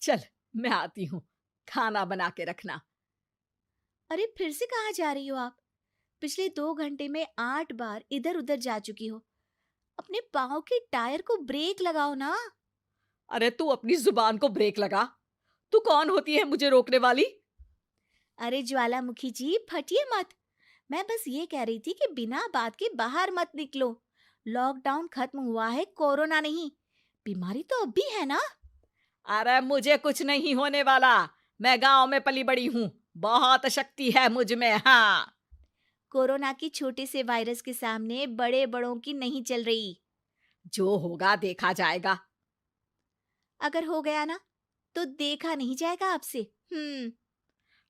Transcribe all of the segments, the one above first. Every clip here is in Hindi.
चल, मैं आती हूँ, खाना बना के रखना। अरे फिर से कहाँ जा रही हो आप? पिछले 2 घंटे में 8 बार इधर उधर जा चुकी हो। अपने पाँव के टायर को ब्रेक लगाओ ना। अरे तू अपनी जुबान को ब्रेक लगा। तू कौन होती है मुझे रोकने वाली? अरे ज्वालामुखी जी, फटिए मत। मैं बस ये कह रही थी कि बिना बात के बाहर मत निकलो। लॉकडाउन खत्म हुआ है, कोरोना नहीं। बीमारी तो अब भी है ना। अरे मुझे कुछ नहीं होने वाला। मैं गांव में पली बड़ी हूँ। बहुत शक्ति है मुझ में, हाँ। कोरोना की छोटे से वायरस के सामने बड़े बड़ों की नहीं चल रही। जो होगा देखा जाएगा। अगर हो गया ना, तो देखा नहीं जाएगा आपसे। हम्म।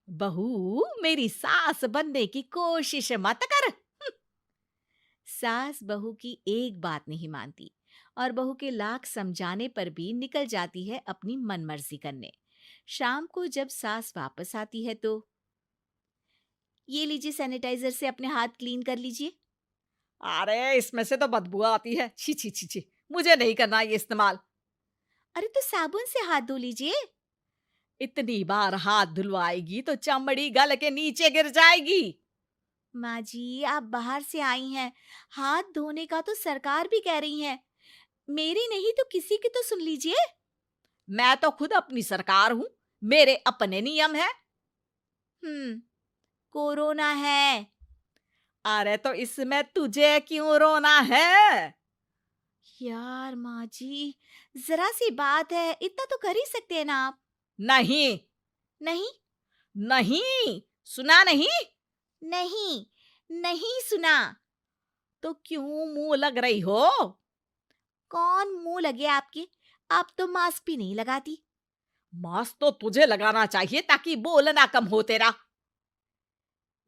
बहू, मेरी सास बनने की कोशिश मत कर। सास बहू की एक बात नहीं मानती और बहू के लाख समझाने पर भी निकल जाती है अपनी मनमर्जी करने। शाम को जब सास वापस आती है तो, ये लीजिए सैनिटाइजर से अपने हाथ क्लीन कर लीजिए। अरे इसमें से तो बदबू आती है। छी छी छी छी। मुझे नहीं करना ये इस्तेमाल। अरे तो साबुन से हाथ धो लीजिए। इतनी बार हाथ धुलवाएगी तो चमड़ी गल के नीचे गिर जाएगी। माँ जी, आप बाहर से आई हैं, हाथ धोने का तो सरकार भी कह रही है। मेरी नहीं तो किसी की तो सुन लीजिए। मैं तो खुद अपनी सरकार हूँ। मेरे अपने नियम है। हम्म। कोरोना है। अरे तो इसमें तुझे क्यों रोना है? यार माँ जी, जरा सी बात है, इतना तो कर ही सकते हैं ना आप। नहीं। नहीं। नहीं। सुना नहीं? नहीं। नहीं सुना। तो क्यों मुंह लग रही हो? कौन मुंह लगे आपके? आप तो मास्क भी नहीं लगाती। मास्क तो तुझे लगाना चाहिए ताकि बोलना कम हो तेरा।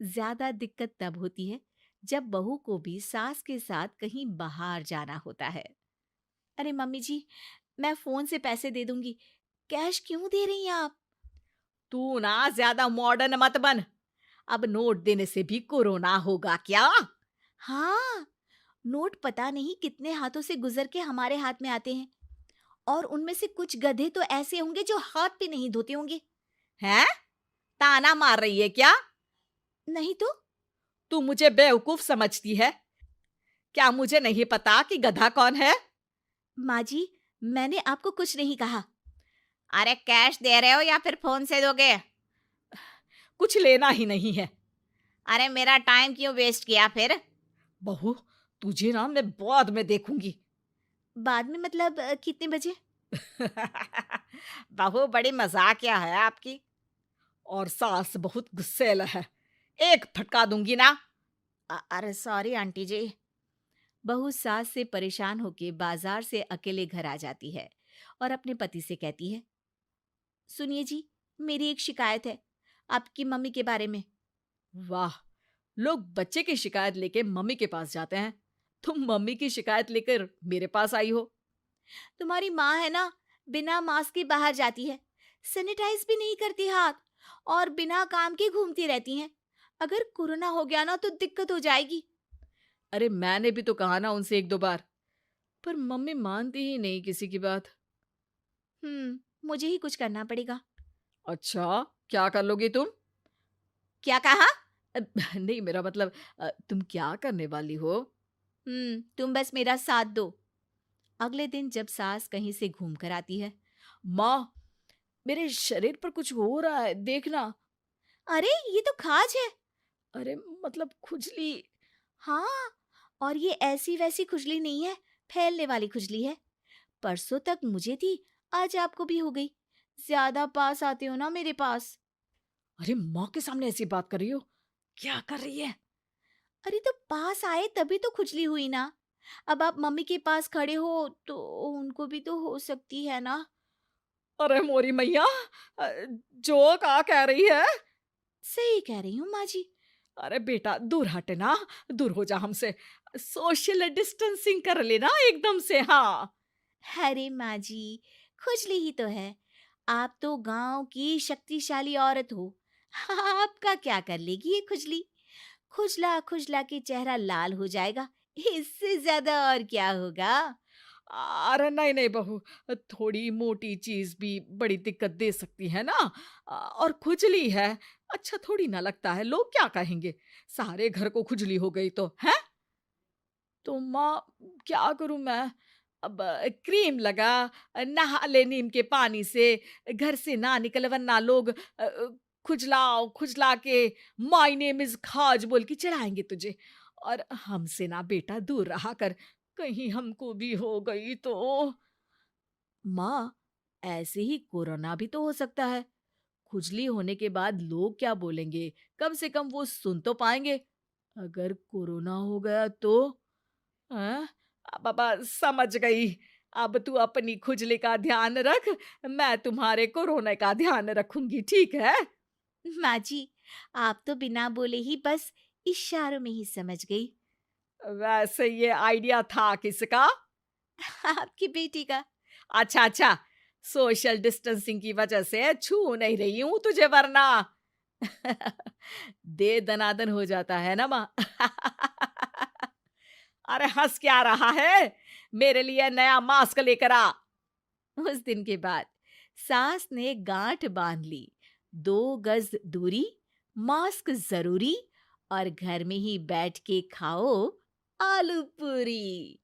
ज्यादा दिक्कत तब होती है जब बहू को भी सास के साथ कहीं बाहर जाना होता है। अरे मम्मी जी, मैं फोन से पैसे दे दूंगी। कैश क्यों दे रही हैं आप? तू ना ज्यादा मॉडर्न मत बन। अब नोट देने से भी कोरोना होगा क्या? हाँ, नोट पता नहीं कितने हाथों से गुजर के हमारे हाथ में आते हैं, और उनमें से कुछ गधे तो ऐसे होंगे जो हाथ भी नहीं धोते होंगे। हैं? ताना मार रही है क्या? नहीं तो। तू मुझे बेवकूफ समझती है? क्या मुझे नहीं पता कि गधा कौन है? माँ जी, मैंने आपको कुछ नहीं कहा। अरे कैश दे रहे हो या फिर फोन से दोगे? कुछ लेना ही नहीं है। अरे मेरा टाइम क्यों वेस्ट किया फिर? बहू, तुझे ना मैं बाद में देखूंगी। बाद में मतलब कितने बजे? बहू बड़ी मजाकिया है आपकी। और सास बहुत गुस्सैल है। एक फटका दूंगी ना। अरे सॉरी आंटी जी। बहू सास से परेशान होके बाजार से अकेले घर आ जाती है और अपने पति से कहती है, सुनिए जी, मेरी एक शिकायत है आपकी मम्मी के बारे में। वाह, लोग बच्चे की शिकायत लेके मम्मी के पास जाते हैं। तुम मम्मी की शिकायत लेकर मेरे पास आई हो। तुम्हारी माँ है ना, बिना मास्क के बाहर जाती है, सैनिटाइज भी नहीं करती हाथ, और बिना काम के घूमती रहती हैं। अगर कोरोना हो गया ना तो दिक्कत हो जाएगी। अरे मैंने भी तो कहा ना उनसे एक दो बार, पर मम्मी मानती ही नहीं किसी की बात। मुझे ही कुछ करना पड़ेगा। अच्छा, क्या कर लोगी तुम? क्या कहा? नहीं, मेरा मतलब तुम क्या करने वाली हो? तुम बस मेरा साथ दो। अगले दिन जब सास कहीं से घूम कर आती है, माँ, मेरे शरीर पर कुछ हो रहा है, देखना। अरे ये तो खाज है। अरे मतलब खुजली। हाँ, और ये ऐसी वैसी खुजली नहीं है, फैलने वाली खुजली है। परसों तक मुझे थी, आज आपको भी हो गई। ज्यादा पास आते हो ना मेरे पास। अरे माँ के सामने ऐसी बात कर रही हो? क्या कर रही है? अरे तो पास आए तभी तो खुजली हुई ना। अब आप मम्मी के पास खड़े हो तो उनको भी तो हो सकती है ना। अरे मोरी मैया, अ, जो का कह रही है? सही कह रही हूँ माँ जी। अरे बेटा दूर हटे ना। दूर हो जा हमसे। सोशल डिस्टेंसिंग कर लेना एकदम से, हाँ। अरे माँ जी, खुजली ही तो है। आप तो गांव की शक्तिशाली औरत हो। आपका क्या कर लेगी ये खुजली? खुजला खुजला के चेहरा लाल हो जाएगा, इससे ज्यादा और क्या होगा? अरे नहीं नहीं बहू, थोड़ी मोटी चीज भी बड़ी दिक्कत दे सकती है ना। और खुजली है, अच्छा थोड़ी ना लगता है, लोग क्या कहेंगे, सारे घर को खुजली हो गई तो है। तो माँ, क्या करूं मैं? अब क्रीम लगा, नहा ले नीम के पानी से, घर से ना निकल वरना लोग खुजलाओ खुजला के माय नेम इज खाज बोल के चढ़ाएंगे तुझे। और हमसे ना बेटा दूर रहा कर, कहीं हमको भी हो गई तो। माँ, ऐसे ही कोरोना भी तो हो सकता है। खुजली होने के बाद लोग क्या बोलेंगे, कम से कम वो सुन तो पाएंगे। अगर कोरोना हो गया तो? हाँ, बाबा समझ गई। अब तू अपनी खुजली का ध्यान रख, मैं तुम्हारे कोरोना का ध्यान रखूंगी, ठीक है? माँ जी, आप तो बिना बोले ही बस इशारों में ही समझ गई। वैसे ये आइडिया था किसका? आपकी बेटी का। अच्छा अच्छा, सोशल डिस्टेंसिंग की वजह से छू नहीं रही हूं तुझे वरना। दे दनादन हो जाता है ना माँ। अरे हंस क्या रहा है, मेरे लिए नया मास्क लेकर आ। उस दिन के बाद सास ने गांठ बांध ली। 2 गज दूरी, मास्क जरूरी, और घर में ही बैठ के खाओ आलू पूरी।